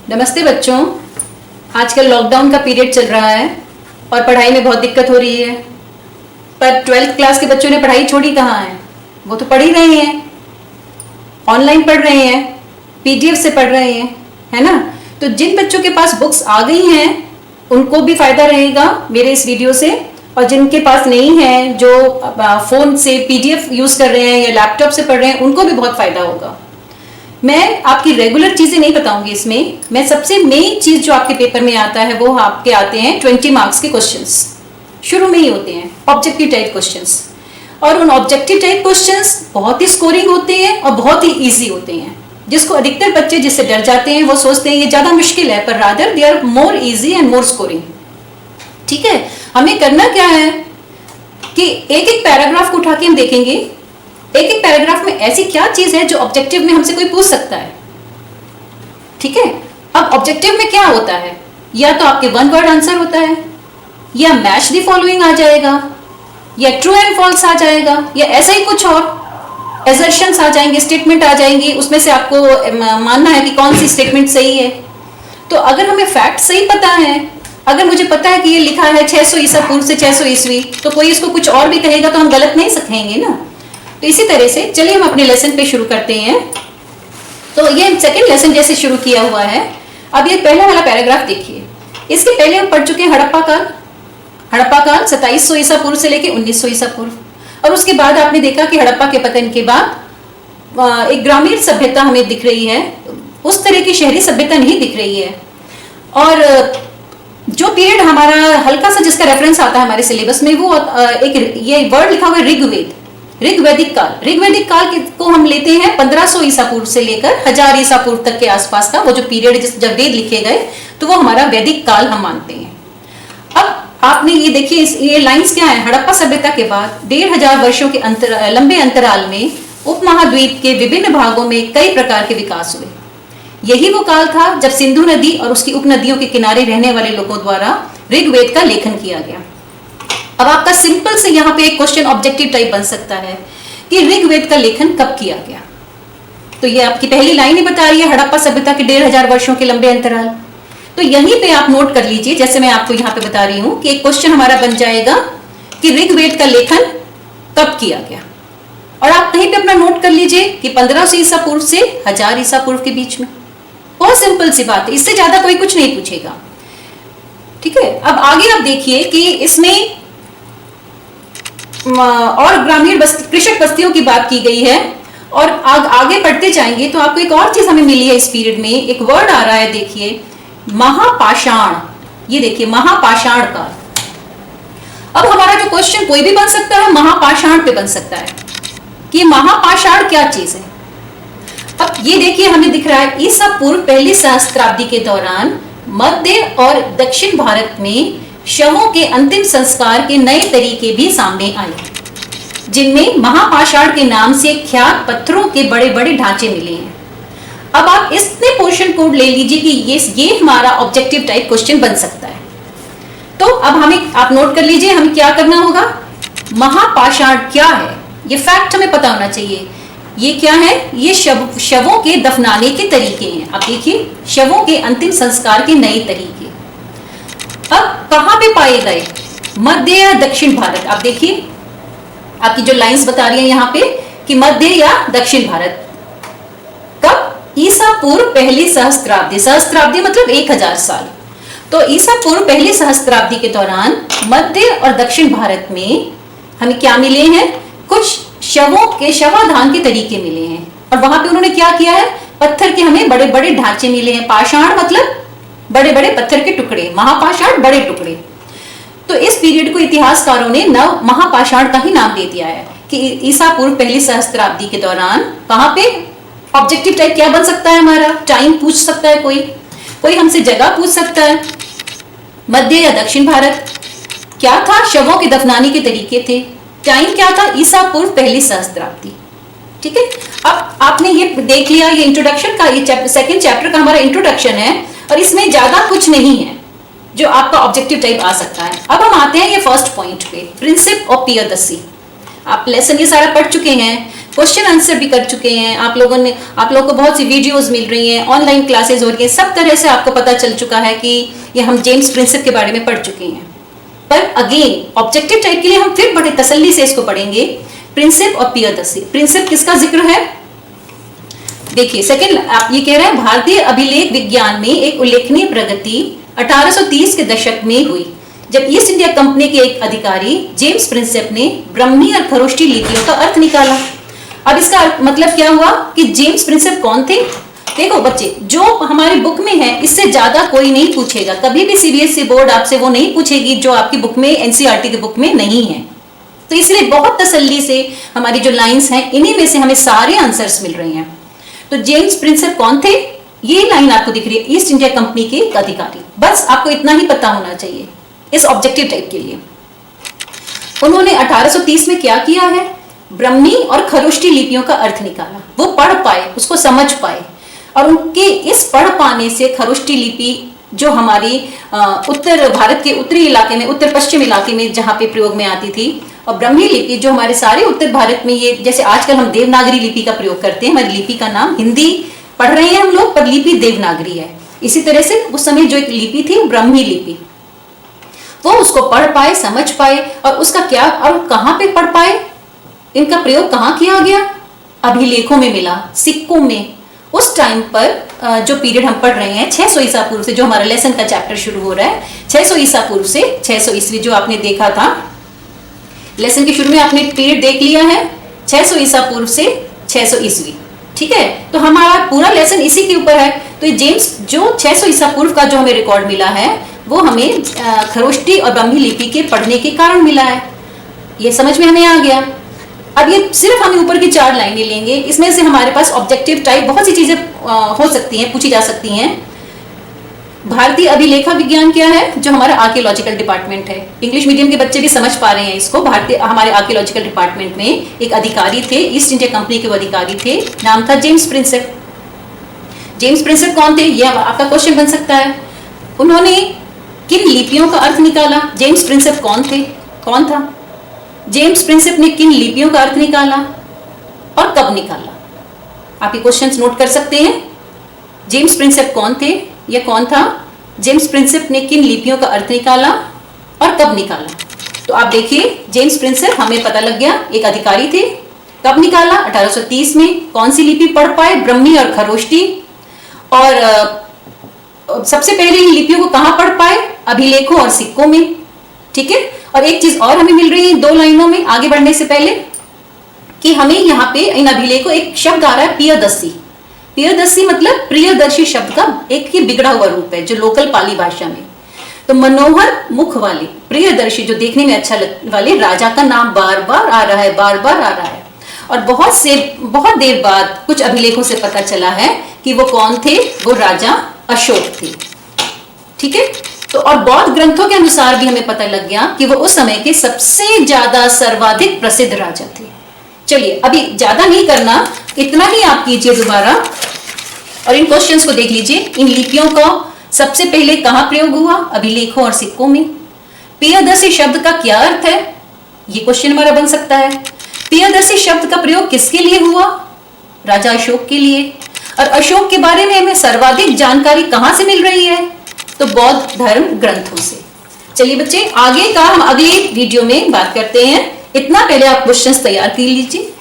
नमस्ते बच्चों। आजकल लॉकडाउन का पीरियड चल रहा है और पढ़ाई में बहुत दिक्कत हो रही है। पर 12th क्लास के बच्चों ने पढ़ाई छोड़ी कहाँ है? वो तो पढ़ ही रहे हैं, ऑनलाइन पढ़ रहे हैं, पीडीएफ से पढ़ रहे हैं, है ना। तो जिन बच्चों के पास बुक्स आ गई हैं उनको भी फायदा रहेगा मेरे इस वीडियो से, और जिनके पास नहीं है, जो फोन से पीडीएफ यूज कर रहे हैं या लैपटॉप से पढ़ रहे हैं, उनको भी बहुत फायदा होगा। मैं आपकी रेगुलर चीजें नहीं बताऊंगी इसमें। मैं सबसे मेन चीज जो आपके पेपर में आता है वो आपके आते हैं 20 मार्क्स के क्वेश्चंस। शुरू में ही होते हैं ऑब्जेक्टिव टाइप क्वेश्चंस, और उन ऑब्जेक्टिव टाइप क्वेश्चंस बहुत ही स्कोरिंग होते हैं और बहुत ही इजी होते हैं, जिसको अधिकतर बच्चे जिससे डर जाते हैं, वो सोचते हैं ये ज्यादा मुश्किल है, पर rather they are more easy and more scoring. ठीक है, हमें करना क्या है कि एक एक पैराग्राफ को उठा के हम देखेंगे, एक एक पैराग्राफ में ऐसी क्या चीज है जो ऑब्जेक्टिव में हमसे कोई पूछ सकता है। ठीक है, अब ऑब्जेक्टिव में क्या होता है? या तो आपके वन वर्ड आंसर होता है, या मैच द फॉलोइंग आ जाएगा, या ट्रू एंड फॉल्स आ जाएगा, या ऐसा ही कुछ और एजर्शंस आ जाएंगे, स्टेटमेंट आ जाएंगी। उसमें से आपको मानना है कि कौन सी स्टेटमेंट सही है। तो अगर हमें फैक्ट सही पता है, अगर मुझे पता है कि ये लिखा है 600 ईसा पूर्व से 600 ईस्वी, तो कोई इसको कुछ और भी कहेगा तो हम गलत नहीं कहेंगे ना। तो इसी तरह से चलिए हम अपने लेसन पे शुरू करते हैं। तो ये सेकंड लेसन जैसे शुरू किया हुआ है। अब ये पहला वाला पैराग्राफ देखिए। इसके पहले हम पढ़ चुके हैं हड़प्पा काल। हड़प्पा काल 2700 ईसा पूर्व से लेके 1900 ईसा पूर्व, और उसके बाद आपने देखा कि हड़प्पा के पतन के बाद एक ग्रामीण सभ्यता हमें दिख रही है, उस तरह की शहरी सभ्यता नहीं दिख रही है। और जो पीरियड हमारा हल्का सा जिसका रेफरेंस आता है हमारे सिलेबस में, वो एक ये वर्ड लिखा हुआ है ऋग्वेद, ऋग्वैदिक काल। ऋग्वैदिक काल को हम लेते हैं 1500 ईसा पूर्व से लेकर 1000 ईसा पूर्व तक के आसपास का वो जो पीरियड जिस जब वेद लिखे गए, तो वो हमारा वैदिक काल हम मानते हैं। अब आपने ये देखिए, ये लाइंस क्या है? हड़प्पा सभ्यता के बाद 1500 वर्षों के लंबे अंतराल में उपमहाद्वीप के विभिन्न भागों में कई प्रकार के विकास हुए। यही वो काल था जब सिंधु नदी और उसकी उपनदियों के किनारे रहने वाले लोगों द्वारा ऋग्वेद का लेखन किया गया। अब आपका सिंपल से यहाँ पे एक क्वेश्चन ऑब्जेक्टिव टाइप बन सकता है कि ऋग्वेद का लेखन कब किया गया। तो ये आपकी पहली लाइन ही बता रही है हड़प्पा सभ्यता के 1500 वर्षों के लंबे अंतराल। तो यहीं पे आप नोट कर लीजिए, जैसे मैं आपको यहाँ पे बता रही हूँ कि एक क्वेश्चन हमारा बन जाएगा कि ऋग्वेद का लेखन कब किया गया, और आप कहीं पे अपना नोट कर लीजिए कि 1500 ईसा पूर्व से 1000 ईसा पूर्व के बीच में। बहुत सिंपल सी बात है, इससे ज्यादा कोई कुछ नहीं पूछेगा। ठीक है, अब आगे आप देखिए कि इसमें और ग्रामीण कृषक बस्तियों की बात की गई है, और आगे बढ़ते जाएंगे तो आपको एक और चीज हमें मिली है इस पीरियड में। एक वर्ड आ रहा है, देखिए, महापाषाण। ये देखिए, महापाषाण काल। अब हमारा जो क्वेश्चन कोई भी बन सकता है, महापाषाण पे बन सकता है कि महापाषाण क्या चीज है। अब ये देखिए, हमें दिख रहा है ईसा पूर्व पहली सहस्त्राब्दी के दौरान मध्य और दक्षिण भारत में शवों के अंतिम संस्कार के नए तरीके भी सामने आए, जिनमें महापाषाण के नाम से ख्यात पत्थरों के बड़े बड़े ढांचे मिले हैं। अब आप इसने पोर्शन कोड ले लीजिए कि ये हमारा ऑब्जेक्टिव टाइप क्वेश्चन बन सकता है। तो अब हमें आप नोट कर लीजिए, हमें क्या करना होगा? महापाषाण क्या है, ये फैक्ट हमें पता होना चाहिए। ये क्या है? ये शवों के दफनाने के तरीके हैं। अब देखिए, शवों के अंतिम संस्कार के नए तरीके अब कहां पे पाए गए? मध्य या दक्षिण भारत। आप देखिए, आपकी जो लाइंस बता रही है यहाँ पे कि मध्य या दक्षिण भारत। कब? ईसा पूर्व पहली सहस्त्राब्दी। सहस्त्राब्दी मतलब 1000 साल। तो ईसा पूर्व पहली सहस्त्राब्दी के दौरान मध्य और दक्षिण भारत में हमें क्या मिले हैं? कुछ शवों के शवाधान के तरीके मिले हैं, और वहां पे उन्होंने क्या किया है? पत्थर के हमें बड़े बड़े ढांचे मिले हैं। पाषाण मतलब बड़े बड़े पत्थर के टुकड़े, महापाषाण बड़े टुकड़े। तो इस पीरियड को इतिहासकारों ने नव महापाषाण का ही नाम दे दिया है कि ईसा पूर्व पहली सहस्त्राब्दी के दौरान कहां पे ऑब्जेक्टिव टाइप क्या बन सकता है हमारा? टाइम पूछ सकता है, कोई हमसे जगह पूछ सकता है। मध्य या दक्षिण भारत। क्या था? शवों के दफनाने के तरीके थे। टाइम क्या था? ईसा पूर्व पहली सहस्त्राब्दी। ठीक है, अब आपने ये देख लिया, ये इंट्रोडक्शन का, ये सेकंड चैप्टर का हमारा इंट्रोडक्शन है, और इसमें ज्यादा कुछ नहीं है जो आपका ऑब्जेक्टिव टाइप आ सकता है। अब हम आते हैं ये फर्स्ट पॉइंट पे, प्रिंसिप ऑफ पियदसी। आप लेसन ये सारा पढ़ चुके हैं, क्वेश्चन आंसर भी कर चुके हैं, आप लोगों को बहुत सी वीडियोस मिल रही हैं, ऑनलाइन क्लासेस हो रही हैं, सब तरह से आपको पता चल चुका है कि ये हम जेम्स प्रिंसेप के बारे में पढ़ चुके हैं। पर अगेन ऑब्जेक्टिव टाइप के लिए हम फिर बड़े तसल्ली से इसको पढ़ेंगे। प्रिंसेप और प्रियदर्शी। प्रिंसेप किसका जिक्र है? देखिए सेकंड, आप ये कह रहे हैं भारतीय अभिलेख विज्ञान में एक उल्लेखनीय प्रगति 1830 के दशक में हुई, जब ईस्ट इंडिया कंपनी के एक अधिकारी जेम्स प्रिंसेप ने ब्राह्मी और खरोष्टी लिपियों का अर्थ निकाला। अब इसका मतलब क्या हुआ कि जेम्स प्रिंसेप कौन थे? देखो बच्चे, जो हमारी बुक में है इससे ज्यादा कोई नहीं पूछेगा, कभी भी सीबीएसई बोर्ड आपसे वो नहीं पूछेगी जो आपकी बुक में, एनसीईआरटी की बुक में नहीं है। तो इसलिए बहुत तसल्ली से हमारी जो लाइंस हैं इन्हीं में से हमें सारे आंसर्स मिल रहे हैं। तो जेम्स प्रिंसेप कौन थे? ये लाइन आपको दिख रही है, ईस्ट इंडिया कंपनी के एक अधिकारी। बस आपको इतना ही पता होना चाहिए इस ऑब्जेक्टिव टाइप के लिए। उन्होंने 1830 में क्या किया है? ब्राह्मी और खरोष्टी लिपियों का अर्थ निकाला। वो पढ़ पाए, उसको समझ पाए, और उनके इस पढ़ पाने से खरोष्टी लिपि जो हमारी उत्तर भारत के उत्तरी इलाके में, उत्तर पश्चिम इलाके में जहाँ पे प्रयोग में आती थी, और ब्राह्मी लिपि जो हमारे सारे उत्तर भारत में, ये जैसे आजकल हम देवनागरी लिपि का प्रयोग करते हैं, हमारी लिपि का नाम, हिंदी पढ़ रहे हैं हम लोग पर लिपि देवनागरी है। इसी तरह से उस समय जो एक लिपि थी ब्राह्मी लिपि, वो उसको पढ़ पाए, समझ पाए, और उसका क्या और कहाँ पे पढ़ पाए, इनका प्रयोग कहाँ किया गया? अभिलेखों में मिला, सिक्कों में। उस टाइम पर जो पीरियड हम पढ़ रहे हैं 600 ईसा पूर्व से, जो हमारा लेसन का चैप्टर शुरू हो रहा है 600 ईसा पूर्व से 600 ईस्वी, जो आपने देखा था लेसन के शुरू में, आपने पीरियड देख लिया है 600 ईसा पूर्व से 600 ईस्वी, ठीक है। तो हमारा पूरा लेसन इसी के ऊपर है। तो ये जेम्स जो 600 ईसा पूर्व का जो हमें रिकॉर्ड मिला है वो हमें खरोष्टी और ब्राह्मी लिपि के पढ़ने के कारण मिला है। ये समझ में हमें आ गया। अब ये सिर्फ हम ऊपर की 4 लाइनें लेंगे, इसमें से हमारे पास ऑब्जेक्टिव टाइप बहुत सी चीजें हो सकती हैं, पूछी जा सकती हैं। भारतीय अभिलेखा विज्ञान क्या है? जो हमारा आर्कियोलॉजिकल डिपार्टमेंट है। इंग्लिश मीडियम के बच्चे भी समझ पा रहे हैं इसको। भारतीय हमारे आर्कियोलॉजिकल डिपार्टमेंट में एक अधिकारी थे, ईस्ट इंडिया कंपनी के वो अधिकारी थे, नाम था जेम्स प्रिंसेप। जेम्स प्रिंसेप कौन थे? ये आपका क्वेश्चन बन सकता है। उन्होंने किन लिपियों का अर्थ निकाला? जेम्स प्रिंसेप कौन थे, कौन था? जेम्स प्रिंसेप ने किन लिपियों का अर्थ निकाला और कब निकाला? आप ये क्वेश्चंस नोट कर सकते हैं। जेम्स प्रिंसेप कौन थे या कौन था? जेम्स प्रिंसेप ने किन लिपियों का अर्थ निकाला और कब निकाला? तो आप देखिए, जेम्स प्रिंसेप हमें पता लग गया एक अधिकारी थे। कब निकाला? 1830 में। कौन सी लिपि पढ़ पाए? ब्राह्मी और खरोष्टी। और सबसे पहले इन लिपियों को कहां पढ़ पाए? अभिलेखों और सिक्कों में, ठीक है। और एक चीज और हमें मिल रही है 2 लाइनों में आगे बढ़ने से पहले, कि हमें यहाँ पे इन अभिलेखों एक शब्द आ रहा है प्रियदर्शी। प्रियदर्शी मतलब प्रियदर्शी शब्द का एक ही बिगड़ा हुआ रूप है जो लोकल पाली भाषा में। तो मनोहर मुख वाले प्रियदर्शी, जो देखने में अच्छा लगने वाले राजा का नाम बार बार आ रहा है, बार बार आ रहा है। और बहुत देर बाद कुछ अभिलेखों से पता चला है कि वो कौन थे? वो राजा अशोक थे, ठीक है। तो और बौद्ध ग्रंथों के अनुसार भी हमें पता लग गया कि वो उस समय के सबसे ज्यादा सर्वाधिक प्रसिद्ध राजा थे। चलिए अभी ज्यादा नहीं करना, इतना ही आप कीजिए दोबारा और इन क्वेश्चंस को देख लीजिए। इन लिपियों का सबसे पहले कहां प्रयोग हुआ? अभिलेखों और सिक्कों में। प्रियदर्शी शब्द का क्या अर्थ है? ये क्वेश्चन हमारा बन सकता है। प्रियदर्शी शब्द का प्रयोग किसके लिए हुआ? राजा अशोक के लिए। और अशोक के बारे में हमें सर्वाधिक जानकारी कहां से मिल रही है? तो बौद्ध धर्म ग्रंथों से। चलिए बच्चे, आगे का हम अगले वीडियो में बात करते हैं। इतना पहले आप क्वेश्चंस तैयार कर लीजिए।